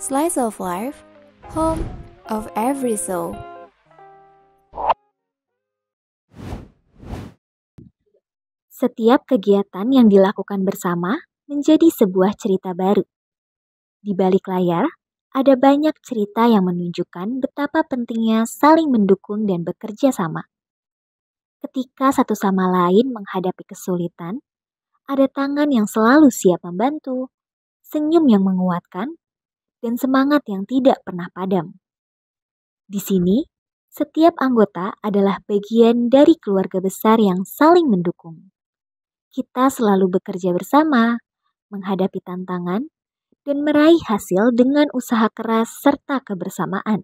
Slice of Life, home of every soul. Setiap kegiatan yang dilakukan bersama menjadi sebuah cerita baru. Di balik layar, ada banyak cerita yang menunjukkan betapa pentingnya saling mendukung dan bekerja sama. Ketika satu sama lain menghadapi kesulitan, ada tangan yang selalu siap membantu, senyum yang menguatkan, dan semangat yang tidak pernah padam. Di sini, setiap anggota adalah bagian dari keluarga besar yang saling mendukung. Kita selalu bekerja bersama, menghadapi tantangan, dan meraih hasil dengan usaha keras serta kebersamaan.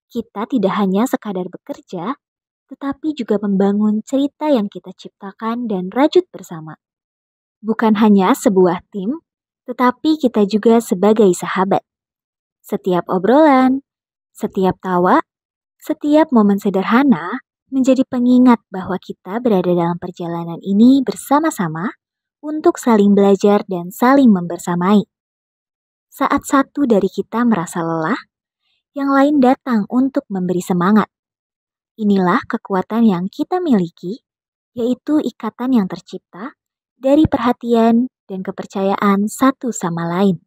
Kita tidak hanya sekadar bekerja, tetapi juga membangun cerita yang kita ciptakan dan rajut bersama. Bukan hanya sebuah tim, tetapi kita juga sebagai sahabat. Setiap obrolan, setiap tawa, setiap momen sederhana menjadi pengingat bahwa kita berada dalam perjalanan ini bersama-sama untuk saling belajar dan saling membersamai. Saat satu dari kita merasa lelah, yang lain datang untuk memberi semangat. Inilah kekuatan yang kita miliki, yaitu ikatan yang tercipta dari perhatian dan kepercayaan satu sama lain.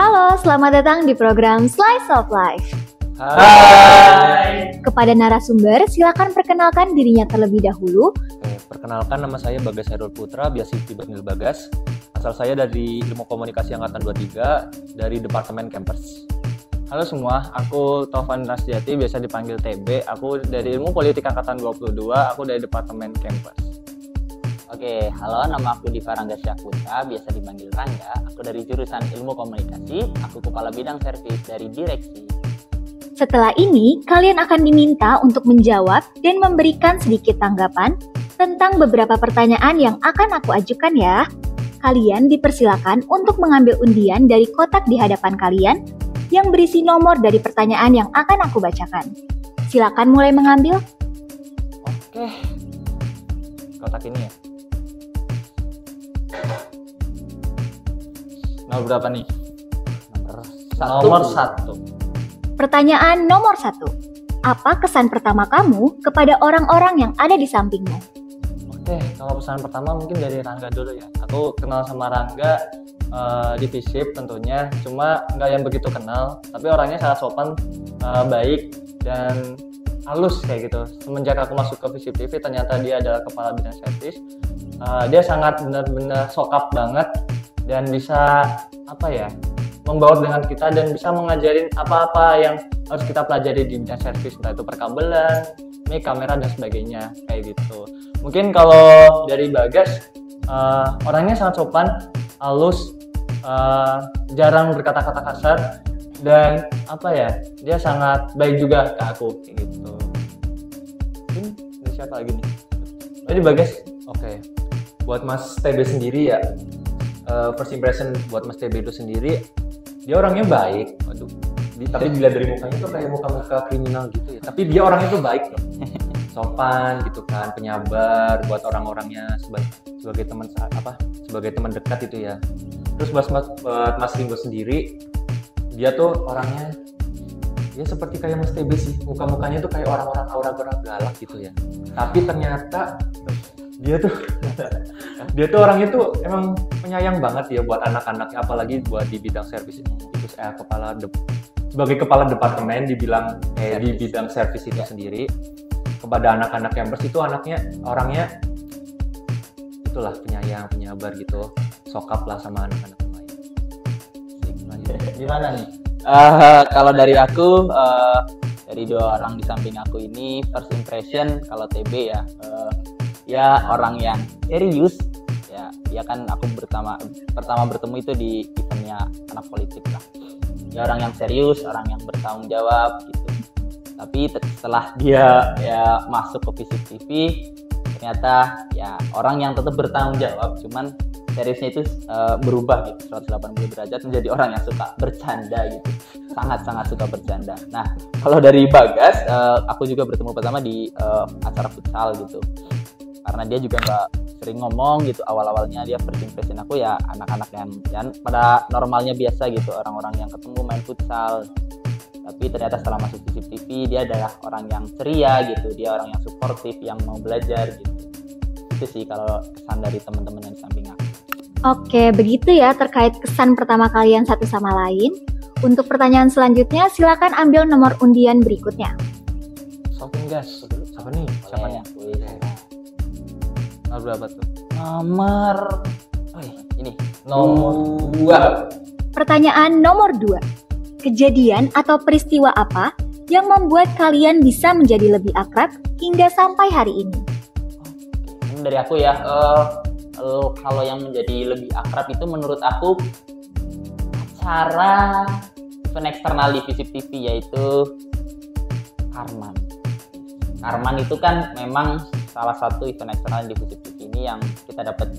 Halo, selamat datang di program Slice of Life. Hai. Kepada narasumber, silakan perkenalkan dirinya terlebih dahulu. Perkenalkan, nama saya Bagas Hairul Putra, biasa dipanggil Bagas. Asal saya dari Ilmu Komunikasi Angkatan 23 dari Departemen Campers. Halo semua, aku Taufan Rasjati, biasa dipanggil TB. Aku dari Ilmu Politik Angkatan 22, aku dari Departemen Campers. Oke, halo, nama aku Diva Rangga Syaputra, biasa dipanggil Rangga. Aku dari jurusan Ilmu Komunikasi, aku Kepala Bidang Servis dari Direksi. Setelah ini, kalian akan diminta untuk menjawab dan memberikan sedikit tanggapan tentang beberapa pertanyaan yang akan aku ajukan ya. Kalian dipersilakan untuk mengambil undian dari kotak di hadapan kalian yang berisi nomor dari pertanyaan yang akan aku bacakan. Silakan mulai mengambil. Oke, kotak ini ya. Nomor berapa nih? Nomor satu. Pertanyaan nomor 1. Apa kesan pertama kamu kepada orang-orang yang ada di sampingmu? Oke, kalau pesan pertama mungkin dari Rangga dulu ya. Aku kenal sama Rangga di FISIP tentunya, cuma nggak yang begitu kenal, tapi orangnya sangat sopan, baik, dan halus kayak gitu. Semenjak aku masuk ke FISIP TV, ternyata dia adalah Kepala Bidang Servis. Dia sangat benar-benar sokap banget dan bisa membaur dengan kita dan bisa mengajarin apa-apa yang harus kita pelajari di bidang servis, entah itu perkabelan, mic, kamera, dan sebagainya kayak gitu. Mungkin kalau dari Bagas, orangnya sangat sopan, halus, jarang berkata-kata kasar, dan dia sangat baik juga ke aku kayak gitu. Mungkin dari siapa lagi nih? Jadi Bagas. Oke. Buat Mas TB sendiri ya, first impression buat Mas TB itu sendiri, dia orangnya baik. Waduh. Tapi dilihat dari mukanya tuh kayak muka-muka kriminal gitu ya. Tapi dia orangnya tuh baik loh. Sopan gitu kan, penyabar buat orang-orangnya sebagai teman dekat itu ya. Terus buat Mas Ringo sendiri, dia tuh orangnya ya seperti kayak Mas TB sih. Muka-mukanya tuh kayak orang-orang aura-aura galak gitu ya. Tapi ternyata dia tuh orangnya tuh emang penyayang banget ya buat anak-anaknya, apalagi buat di bidang servis itu. Sebagai kepala departemen di bidang servis itu sendiri, kepada anak-anak campers itu orangnya itulah penyayang, penyabar gitu, sokap lah sama anak-anak lain. Gimana nih? Kalau dari aku, dari dua orang di samping aku ini, first impression kalau TB ya, ya orang yang serius. Ya kan aku pertama bertemu itu di eventnya anak politik lah. Ya orang yang serius, orang yang bertanggung jawab gitu. Tapi setelah dia ya masuk ke FISIP TV, ternyata ya orang yang tetap bertanggung jawab, cuman seriusnya itu berubah gitu 180 derajat menjadi orang yang suka bercanda gitu. Sangat suka bercanda. Nah, kalau dari Bagas, aku juga bertemu pertama di acara futsal gitu. karena dia juga nggak sering ngomong gitu. Awalnya dia first impression aku ya anak-anak yang pada normalnya biasa gitu, orang-orang yang ketemu main futsal. Tapi ternyata setelah masuk Visip TV dia adalah orang yang ceria gitu, dia orang yang suportif, yang mau belajar gitu. Itu sih kalau kesan dari teman-teman yang di samping aku. Oke, begitu ya terkait kesan pertama kalian satu sama lain. Untuk pertanyaan selanjutnya, silakan ambil nomor undian berikutnya. Sopin gas. Siapa nih? Siapa nih? Nomor berapa tuh? Nomor ini Nomor 2. Pertanyaan nomor 2. Kejadian atau peristiwa apa yang membuat kalian bisa menjadi lebih akrab hingga sampai hari ini? Ini dari aku ya. Kalau yang menjadi lebih akrab itu menurut aku acara event eksternal di Visip TV, yaitu Karman. Karman itu kan memang salah satu event eksternal di Visip TV ini yang kita dapat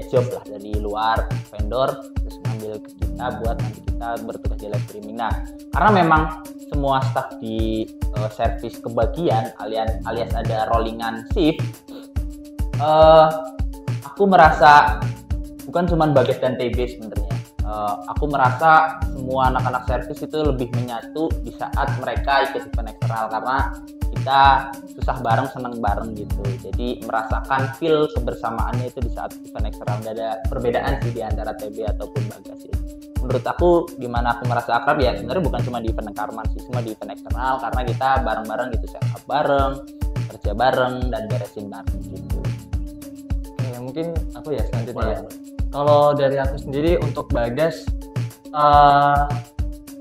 job lah dari luar vendor, terus ngambil ke kita buat nanti kita bertugas di live streaming. Nah, karena memang semua staff di servis kebagian alias ada rollingan shift, aku merasa bukan cuma Bagas dan TB sebenarnya. Aku merasa semua anak-anak servis itu lebih menyatu di saat mereka ikut event eksternal, karena kita susah bareng, senang bareng gitu. Jadi merasakan feel kebersamaannya itu di saat event eksternal. Tidak ada perbedaan sih di antara TB ataupun Bagas sih. Menurut aku dimana aku merasa akrab ya sebenarnya bukan cuma di event Karman sih, semua di event eksternal, karena kita bareng-bareng gitu, set up bareng, kerja bareng, dan beresin bareng gitu. Oke, mungkin aku ya selanjutnya ya. Kalau dari aku sendiri untuk Bagas,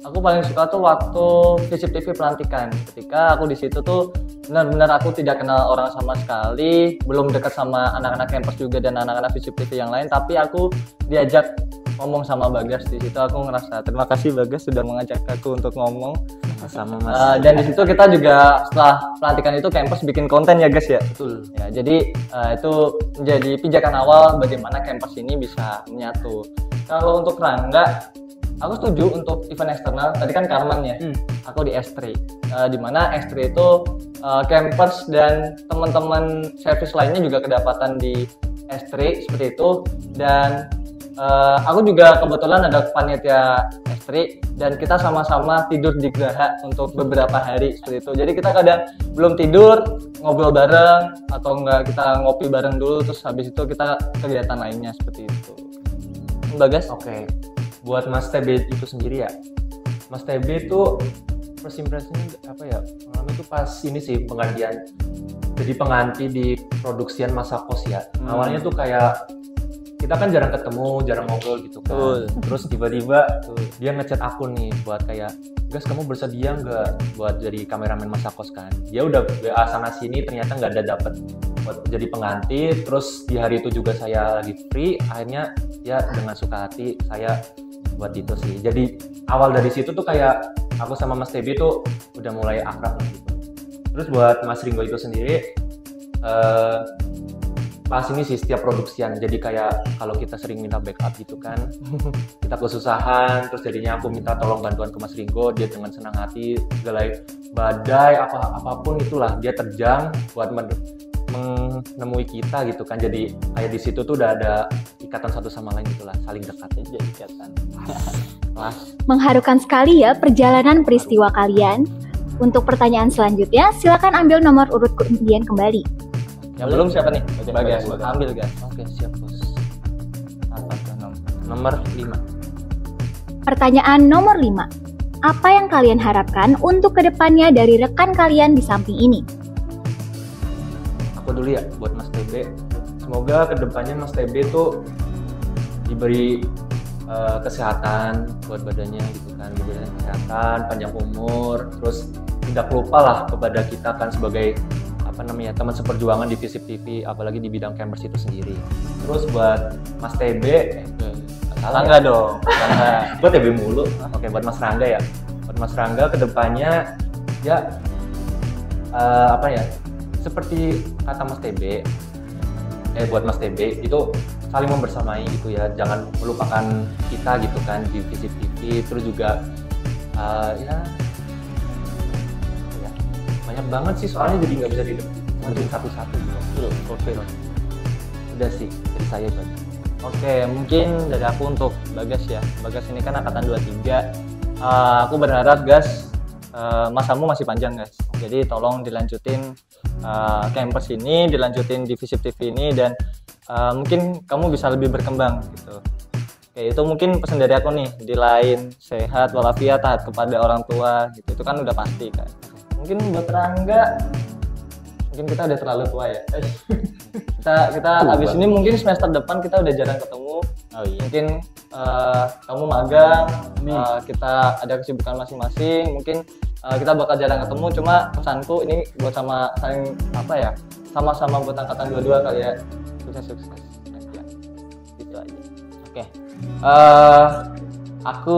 aku paling suka tuh waktu Visip TV pelantikan. Ketika aku di situ tuh benar-benar aku tidak kenal orang sama sekali, belum dekat sama anak-anak campus juga dan anak-anak Visip TV yang lain, tapi aku diajak ngomong sama Bagas. Di situ aku ngerasa terima kasih Bagas sudah mengajak aku untuk ngomong. Sama Mas. Dan di situ kita juga setelah pelantikan itu campus bikin konten ya guys ya. Betul. Ya, jadi itu menjadi pijakan awal bagaimana campus ini bisa menyatu. Kalau untuk Rangga, aku setuju untuk event eksternal. Tadi kan Karman ya, aku di S3. Di mana S3 itu campus dan teman-teman servis lainnya juga kedapatan di S3 seperti itu. Dan aku juga kebetulan ada panitia S3 dan kita sama-sama tidur di Graha untuk beberapa hari seperti itu. Jadi kita kadang belum tidur, ngobrol bareng, atau enggak kita ngopi bareng dulu, terus habis itu kita kegiatan lainnya seperti itu. Bagas? Oke. Buat Mas TB itu sendiri ya. Mas TB itu first impression apa ya? Pengalaman itu pas ini sih penggantian. Jadi pengganti di produksian Masa Kos ya. Awalnya tuh kayak kita kan jarang ketemu, jarang ngobrol gitu kan. Terus tiba-tiba dia ngechat aku nih buat kayak, Gas kamu bersedia nggak buat jadi kameramen Masa Kos kan? Dia udah WA sana sini, ternyata nggak ada dapet buat jadi pengganti. Terus di hari itu juga saya lagi free, akhirnya ya dengan suka hati saya buat itu sih. Jadi awal dari situ tuh kayak aku sama Mas TB tuh udah mulai akrab gitu. Terus buat Mas Ringo itu sendiri, pas ini sih setiap produksian, jadi kayak kalau kita sering minta backup gitu kan, kita kesusahan, terus jadinya aku minta tolong bantuan ke Mas Ringo, dia dengan senang hati segala badai apapun itulah dia terjang buat menemui kita gitu kan. Jadi kayak di situ tuh udah ada ikatan satu sama lain gitulah, saling dekat aja ikatan. Mengharukan sekali ya perjalanan peristiwa kalian. Untuk pertanyaan selanjutnya, silakan ambil nomor urut undian kembali. Yang belum siapa nih? Bagas. Bagas. Ambil Gas. Oke, siap bos. Apa tuh Nomor 5. Pertanyaan nomor 5. Apa yang kalian harapkan untuk kedepannya dari rekan kalian di samping ini? Aku dulu ya buat Mas TB. Semoga kedepannya Mas TB tuh diberi kesehatan buat badannya gitu kan, diberi kesehatan, panjang umur, terus tidak lupa lah kepada kita kan sebagai teman seperjuangan di Visip TV, apalagi di bidang campers itu sendiri. Terus buat Mas TB, Rangga dong. Gue TB mulu. Oke, buat Mas Rangga ya. Buat Mas Rangga kedepannya ya seperti kata Mas TB, buat Mas TB itu saling membersamai gitu ya, jangan melupakan kita gitu kan di Visip TV. Terus juga banyak banget sih soalnya jadi nggak bisa Waduh, satu-satu Full profil. udah sih dari saya itu aja. Oke, mungkin dari aku untuk Bagas ya. Bagas ini kan angkatan 23. Aku berharap Gas, masamu masih panjang Gas. Jadi tolong dilanjutin campus ini, dilanjutin di Visip TV ini, dan mungkin kamu bisa lebih berkembang gitu. Oke, itu mungkin pesan dari aku nih. Di lain sehat walafiat, taat kepada orang tua gitu. Itu kan udah pasti kan. Mungkin buat Rangga, mungkin kita udah terlalu tua ya. kita habis ini mungkin semester depan kita udah jarang ketemu. Oh iya. Mungkin kamu magang, kita ada kesibukan masing-masing. Mungkin kita bakal jarang ketemu. Cuma pesanku ini buat sama-sama buat angkatan 22 kali ya. Sukses. Ya, gitu aja. Oke. Aku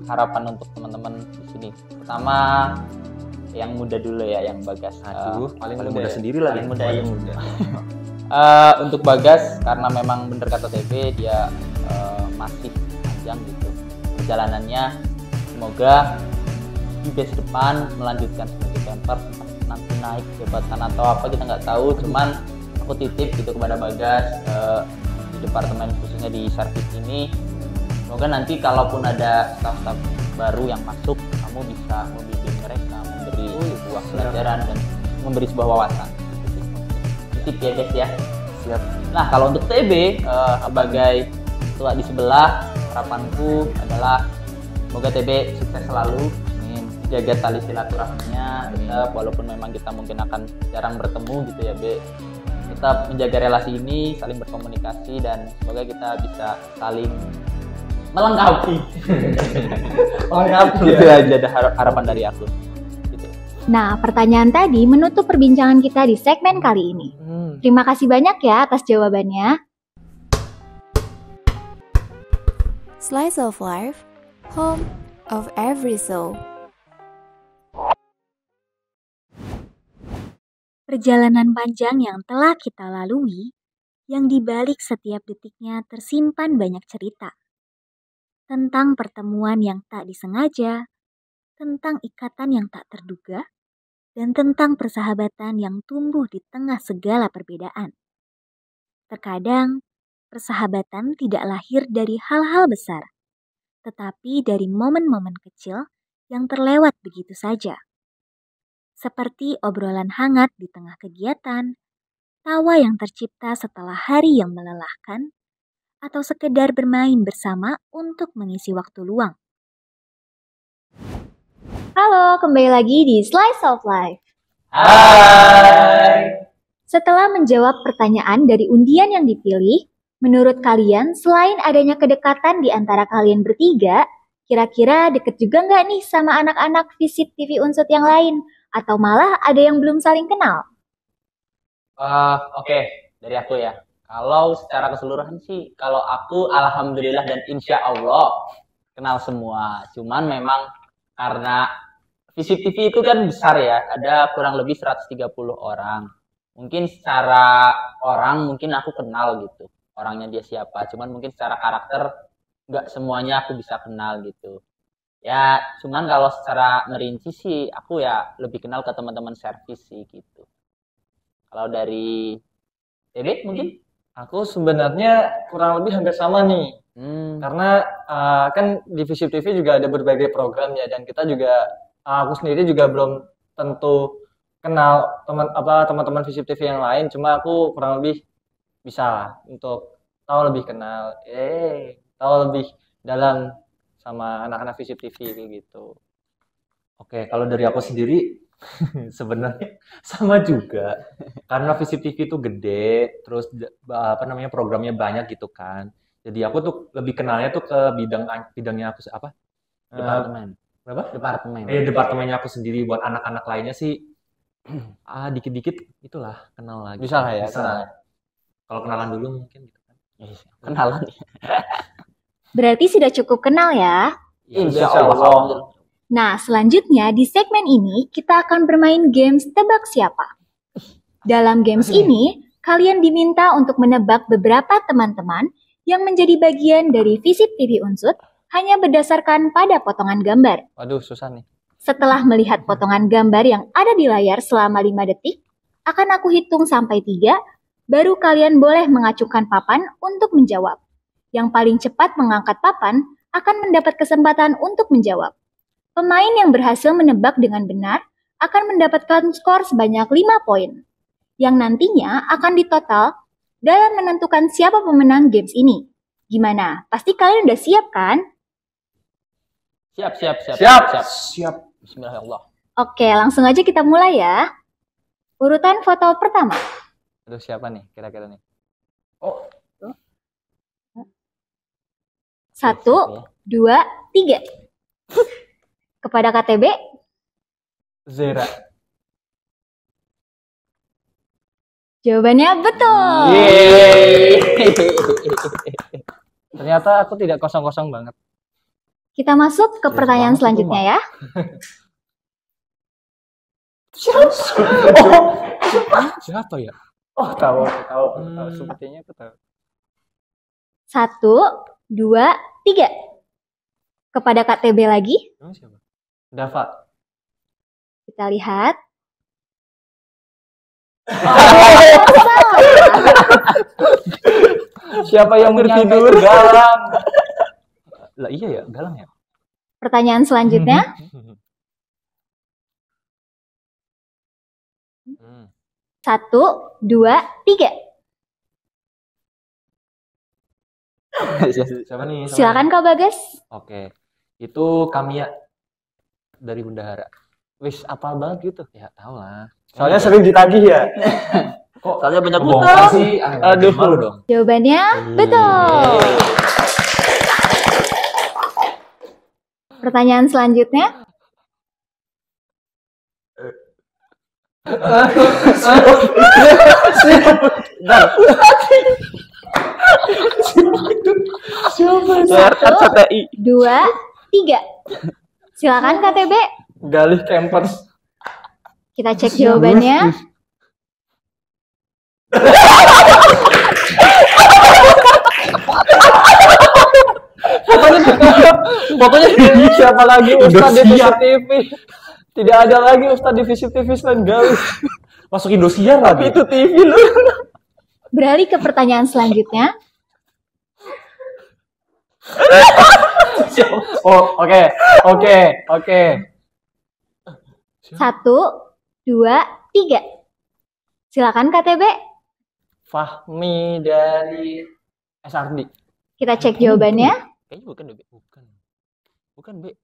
harapan untuk teman-teman di sini. Pertama yang muda dulu ya, yang Bagas. Paling muda sendiri lagi. Paling muda. Untuk Bagas, karena memang bener kata TB, dia masih panjang gitu perjalanannya. Semoga di batch depan melanjutkan sebagai camper, nanti naik jabatan atau apa kita nggak tahu. Cuman aku titip gitu kepada Bagas di departemen khususnya di service ini. Semoga nanti kalaupun ada staff-staff baru yang masuk, kamu bisa membimbing mereka, memberi sebuah pelajaran dan memberi sebuah wawasan. Tip ya guys ya. Siap. Nah kalau untuk TB sebagai tua di sebelah, harapanku adalah semoga TB sukses selalu, jaga tali silaturahminya tetap, walaupun memang kita mungkin akan jarang bertemu gitu ya B, tetap menjaga relasi ini, saling berkomunikasi, dan semoga kita bisa saling melengkapi. Gitu aja ada harapan dari aku. Nah, pertanyaan tadi menutup perbincangan kita di segmen kali ini. Terima kasih banyak ya atas jawabannya. Slice of Life, home of every soul. Perjalanan panjang yang telah kita lalui, yang di balik setiap detiknya tersimpan banyak cerita. Tentang pertemuan yang tak disengaja, tentang ikatan yang tak terduga, dan tentang persahabatan yang tumbuh di tengah segala perbedaan. Terkadang, persahabatan tidak lahir dari hal-hal besar, tetapi dari momen-momen kecil yang terlewat begitu saja. Seperti obrolan hangat di tengah kegiatan, tawa yang tercipta setelah hari yang melelahkan, atau sekedar bermain bersama untuk mengisi waktu luang. Halo, kembali lagi di Slice of Life. Hai. Setelah menjawab pertanyaan dari undian yang dipilih, menurut kalian selain adanya kedekatan di antara kalian bertiga, kira-kira deket juga nggak nih sama anak-anak Visip TV Unsut yang lain? Atau malah ada yang belum saling kenal? Oke, dari aku ya. Kalau secara keseluruhan sih, kalau aku alhamdulillah dan insya Allah kenal semua. Cuman memang karena Visip TV itu kan besar ya, ada kurang lebih 130 orang. Mungkin secara orang mungkin aku kenal gitu, orangnya dia siapa. Cuman mungkin secara karakter nggak semuanya aku bisa kenal gitu. Ya, cuman kalau secara merinci sih aku ya lebih kenal ke teman-teman servis sih gitu. Kalau dari TB mungkin? Aku sebenarnya kurang lebih hampir sama nih. Karena kan di Visip TV juga ada berbagai program ya, dan kita juga aku sendiri juga belum tentu kenal teman-teman Visip TV yang lain, cuma aku kurang lebih bisa untuk tahu lebih kenal, tahu lebih dalam sama anak-anak Visip TV kayak gitu. Oke, kalau dari aku sendiri sebenarnya sama juga. Karena Visip TV itu gede, terus programnya banyak gitu kan. Jadi aku tuh lebih kenalnya tuh ke bidangnya aku apa? Departemen. Berapa? Departemen. Departemennya aku sendiri. Buat anak-anak lainnya sih dikit-dikit itulah kenal lagi. Bisa lah ya. Bisa. Kalau kenalan dulu mungkin gitu kan. Kenalan. Berarti sudah cukup kenal ya? Insya Allah. Nah, selanjutnya di segmen ini kita akan bermain games tebak siapa. Dalam games ini, kalian diminta untuk menebak beberapa teman-teman yang menjadi bagian dari Visip TV Unsut hanya berdasarkan pada potongan gambar. Waduh, susah nih. Setelah melihat potongan gambar yang ada di layar selama 5 detik, Akan aku hitung sampai 3, baru kalian boleh mengacukan papan untuk menjawab. Yang paling cepat mengangkat papan akan mendapat kesempatan untuk menjawab. Pemain yang berhasil menebak dengan benar akan mendapatkan skor sebanyak 5 poin, yang nantinya akan ditotal dalam menentukan siapa pemenang games ini. Gimana? Pasti kalian udah siap kan? Siap. Bismillahirrahmanirrahim. Oke, langsung aja kita mulai ya. Urutan foto pertama. Aduh, siapa nih kira-kira nih? 1, 2, 3. Kepada KTB, Zera. jawabannya betul. Ternyata aku tidak kosong-kosong banget. Kita masuk ke pertanyaan selanjutnya ya. Siapa ya? Oh, tahu. Sepertinya aku tahu. 1, 2, 3. Kepada KTB lagi, Emang siapa? Dava. kita lihat. Siapa yang menyangka itu Galang? Lah iya ya, Galang ya? Pertanyaan selanjutnya, 1, 2, 3. Siapa nih? Silakan Kak Bagas. Oke. Itu Kamia dari Bendahara. Wis, apal banget gitu. Ya, tahu lah. Soalnya sering ditagih ya. Kok Soalnya banyak kebongkar utang. sih? Aduh. Malu dong. Jawabannya betul. Pertanyaan selanjutnya, RRCTI. 2, 3. Silakan KTB. Galih Campers. Kita cek jawabannya. Fotonya siapa lagi Ustadz di Visip TV? Tidak ada lagi Ustadz di Visip TV selain Galih. Masuk Indosiar Tapi lagi. itu TV lu. Beralih ke pertanyaan selanjutnya. Oh, oke. 1, 2, 3. Silakan KTB. Fahmi dari SRD. Kita cek jawabannya. Kayaknya bukan deh, Be. Bukan, Be.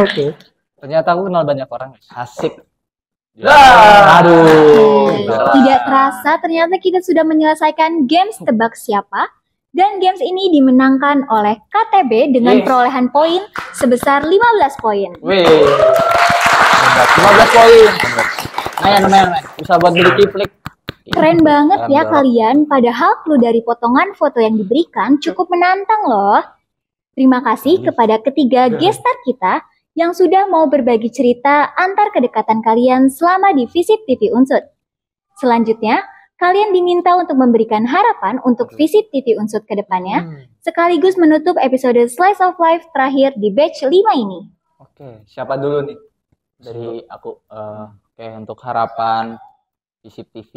Oke. Ternyata aku kenal banyak orang. Asik. Aduh. Tidak terasa ternyata kita sudah menyelesaikan games tebak siapa. Dan games ini dimenangkan oleh KTB dengan perolehan poin sebesar 15 poin. Wih. 15 poin. Lumayan. Bisa buat beli kiplik. Keren banget ya kalian, padahal clue dari potongan foto yang diberikan cukup menantang loh. Terima kasih kepada ketiga gestar kita yang sudah mau berbagi cerita antar kedekatan kalian selama di Visip TV Unsut. Selanjutnya, kalian diminta untuk memberikan harapan untuk Visip TV Unsut ke depannya, sekaligus menutup episode Slice of Life terakhir di batch 5 ini. Oke, siapa dulu nih? Dari aku, oke, untuk harapan Visip TV,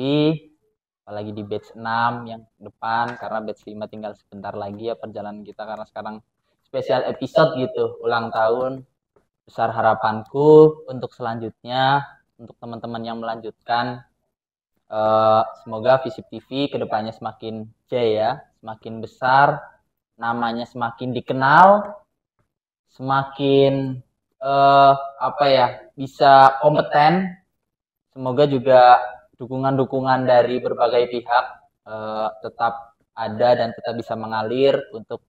apalagi di batch 6 yang depan, karena batch 5 tinggal sebentar lagi ya perjalanan kita, karena sekarang spesial episode gitu, ulang tahun. Besar harapanku untuk selanjutnya, untuk teman-teman yang melanjutkan, semoga Visip TV kedepannya semakin jaya, semakin besar, namanya semakin dikenal, semakin bisa kompeten. Semoga juga dukungan-dukungan dari berbagai pihak tetap ada dan tetap bisa mengalir untuk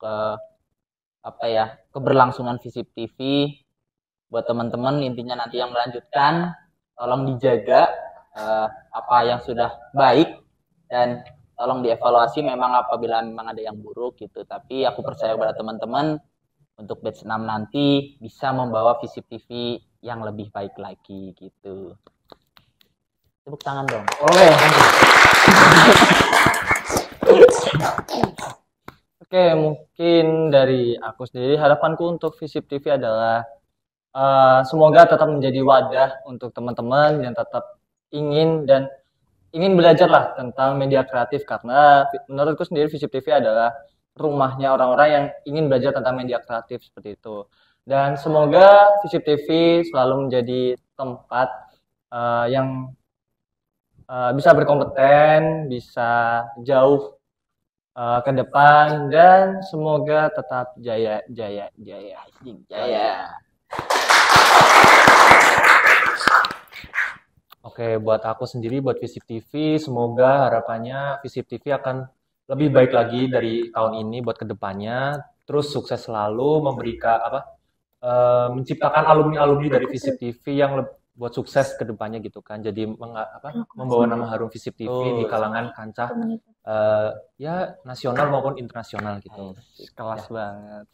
keberlangsungan Visip TV. Buat teman-teman intinya nanti yang melanjutkan, tolong dijaga apa yang sudah baik dan tolong dievaluasi memang apabila memang ada yang buruk gitu. Tapi aku percaya pada teman-teman untuk batch 6 nanti bisa membawa Visip TV yang lebih baik lagi gitu. Tepuk tangan dong. Oke, mungkin dari aku sendiri harapanku untuk Visip TV adalah semoga tetap menjadi wadah untuk teman-teman yang tetap ingin belajar lah tentang media kreatif, karena menurutku sendiri Visip TV adalah rumahnya orang-orang yang ingin belajar tentang media kreatif seperti itu. Dan semoga Visip TV selalu menjadi tempat yang bisa berkompeten, bisa jauh ke depan, dan semoga tetap jaya. Oke, buat aku sendiri, buat Visip TV, semoga harapannya Visip TV akan lebih baik lagi dari tahun ini buat kedepannya. Terus sukses selalu menciptakan alumni-alumni dari Visip TV yang buat sukses kedepannya gitu kan. Jadi membawa nama harum Visip TV di kalangan kancah ya nasional maupun internasional gitu. Kelas banget.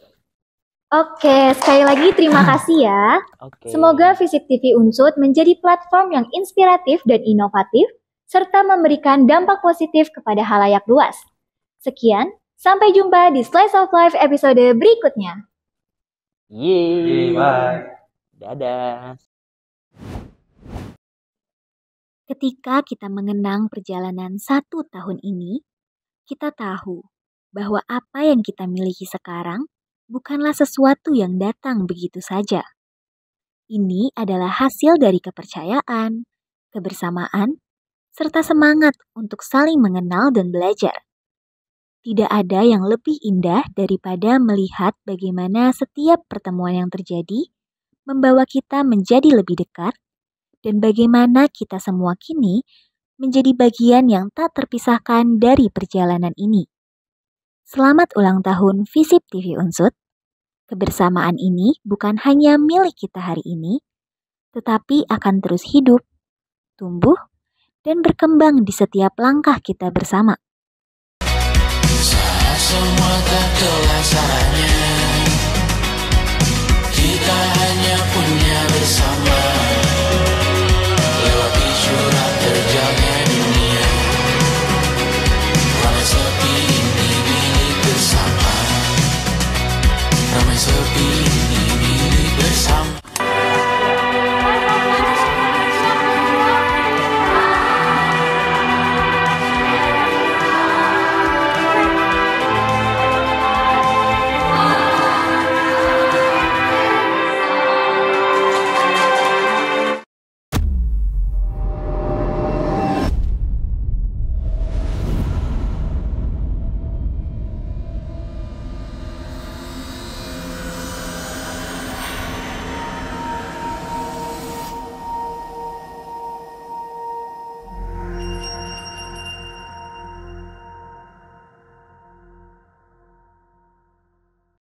Oke, sekali lagi terima kasih ya. Semoga Visip TV Unsut menjadi platform yang inspiratif dan inovatif, serta memberikan dampak positif kepada halayak luas. Sekian, sampai jumpa di Slice of Life episode berikutnya. Yeay. Bye. Dadah. Ketika kita mengenang perjalanan 1 tahun ini, kita tahu bahwa apa yang kita miliki sekarang bukanlah sesuatu yang datang begitu saja. Ini adalah hasil dari kepercayaan, kebersamaan, serta semangat untuk saling mengenal dan belajar. Tidak ada yang lebih indah daripada melihat bagaimana setiap pertemuan yang terjadi membawa kita menjadi lebih dekat, dan bagaimana kita semua kini menjadi bagian yang tak terpisahkan dari perjalanan ini. Selamat ulang tahun Visip TV Unsut. Kebersamaan ini bukan hanya milik kita hari ini, tetapi akan terus hidup, tumbuh, dan berkembang di setiap langkah kita bersama. Saat semua tak kelas kita hanya punya bersama.